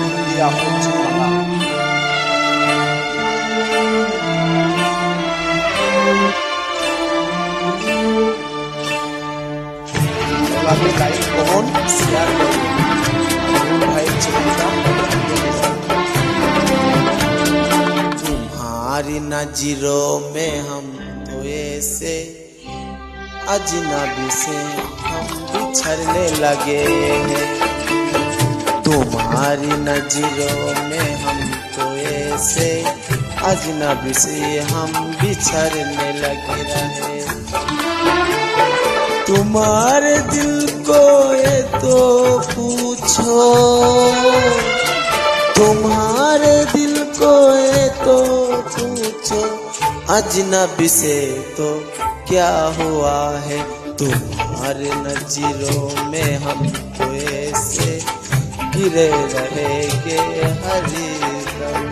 India Paschimbangla. Like comment share भाई तुम्हारी नजरों में हम तो ऐसे अजनबी से हम बिछड़ने लगे हैं। तुम्हारी नजरों में हम तो ऐसे अजनबी से हम बिछड़ने लगे रहे। तुम्हारे दिल को ये तो पूछो, तुम्हारे दिल को ये तो पूछो, अजनबी से तो क्या हुआ है। तुम्हारे नजरों में हम तो ऐसे गिरे रहेंगे हरदम।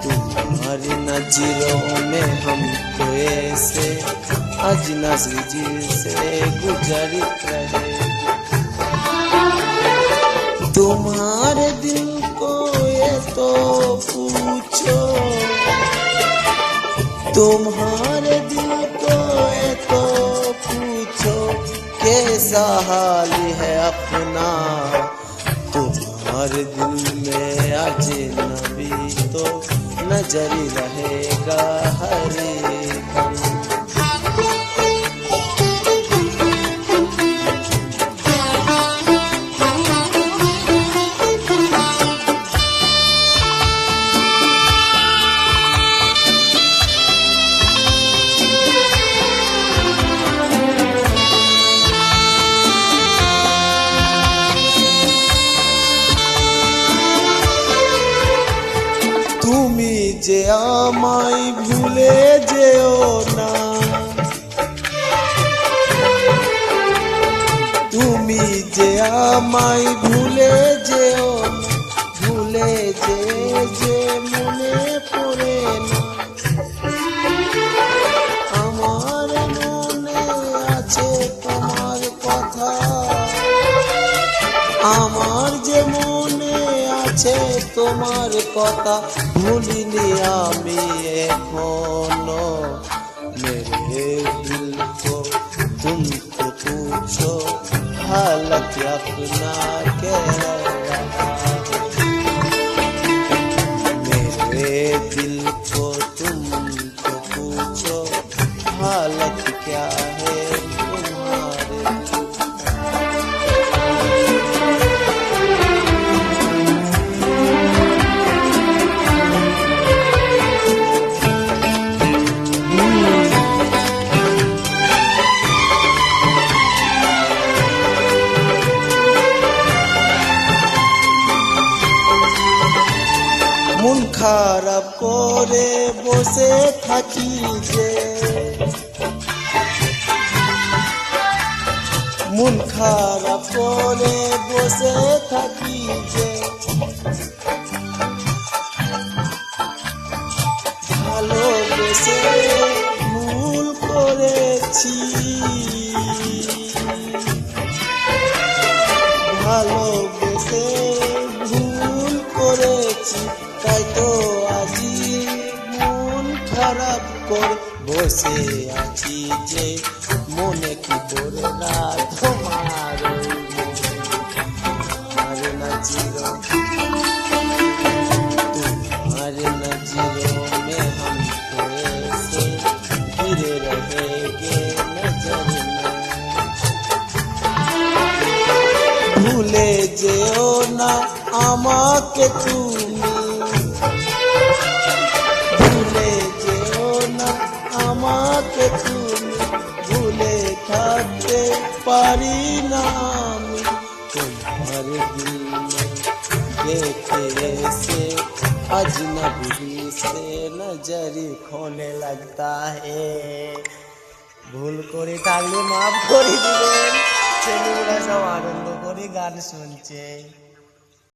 तुम्हारी नजरों में हम तो ऐसे अजनबी से गुजरित रहे। तुम्हारे दिल को ये तो पूछो, तुम्हारे दिल को ये तो पूछो, कैसा हाल है अपना। तुम्हारे दिल में अजनबी तो नजर रहेगा हरदम। তুমি যে আমায় ভুলে যেও না, তুমি যে আমায় ভুলে যেও না, ভুলে যে মনে পড়ে না। আমার মনে আছে তোমার কথা, আমার যে মনে আছে তোমার কথা, ভুলিনি আমি এখনো। मेरे दिल को तुम तो पूछो, हालत अपना कह रहा। मेरे दिल को तुम तो पूछो, हालत क्या है तुम्हारे। মন খারাপ করে বসে থাকি যে, মন খারাপ করে বসে থাকি যে, ভালোবেসে ভুল করেছি, ভালোবেসে ভুল করেছি, তাই তো আজি মন খারাপ করে বসে আছি যে। মনে কি করে না তোমার नजरों, तुम्हारे नजरों में हम तो ऐसे गिरे रहेंगे नजर में। भूले যেও না আমাকে তুমি, ভুলে যেও না আমাকে তুমি, ভুলে থাকতে পারি না আমি। तुम्हारे दिल में देखे ऐसे अजनबी से नजर खोने लगता है। ভুল করে থাকলে মাফ করে দিবেন। ছেলেরা সব আনন্দ করে গান শুনছে।